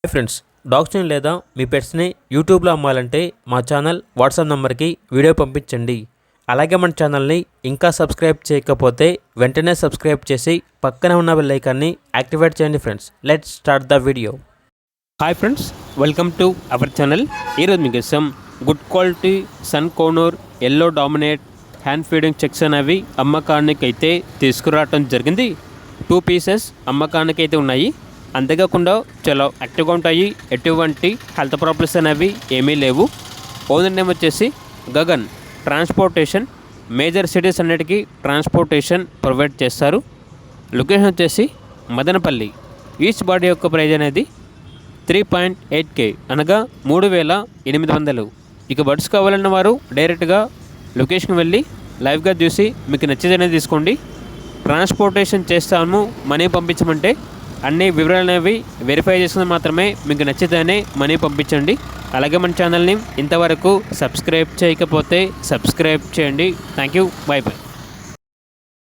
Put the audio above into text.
Hi friends, డాగ్స్ని లేదా మీ పెట్స్ని యూట్యూబ్లో అమ్మాలంటే మా ఛానల్ వాట్సాప్ నెంబర్కి వీడియో పంపించండి. అలాగే మన ఛానల్ని ఇంకా సబ్స్క్రైబ్ చేయకపోతే వెంటనే సబ్స్క్రైబ్ చేసి పక్కనే ఉన్న బెల్ ఐకాన్ని యాక్టివేట్ చేయండి. Friends, let's start the video. Hi friends, welcome to our channel. ఈరోజు మీకోసం good quality sun conure yellow dominate hand feeding chicks అనేవి అమ్మకానికి అయితే తీసుకురావడం జరిగింది. 2 పీసెస్ అమ్మకానికి అయితే ఉన్నాయి. అంతేకాకుండా చాలా యాక్టివ్గా ఉంటాయి. ఎటువంటి హెల్త్ ప్రాబ్లమ్స్ అనేవి ఏమీ లేవు. ఓనర్ నేమ్ వచ్చేసి గగన్. ట్రాన్స్పోర్టేషన్ మేజర్ సిటీస్ అన్నిటికీ ట్రాన్స్పోర్టేషన్ ప్రొవైడ్ చేస్తారు. లొకేషన్ వచ్చేసి మదనపల్లి. ఈచ్ బాడీ యొక్క ప్రైజ్ అనేది 3.8K అనగా 3,800. ఇక బర్డ్స్ కావాలన్న వారు డైరెక్ట్గా లొకేషన్కి వెళ్ళి లైవ్గా చూసి మీకు నచ్చేదనే తీసుకోండి. ట్రాన్స్పోర్టేషన్ చేస్తాము, మనీ పంపించమంటే అన్ని వివరాలు అనేవి వెరిఫై చేసుకుని మాత్రమే మీకు నచ్చితేనే మనీ పంపించండి. అలాగే మన ఛానల్ని ఇంతవరకు సబ్స్క్రైబ్ చేయకపోతే సబ్స్క్రైబ్ చేయండి. Thank you. By by.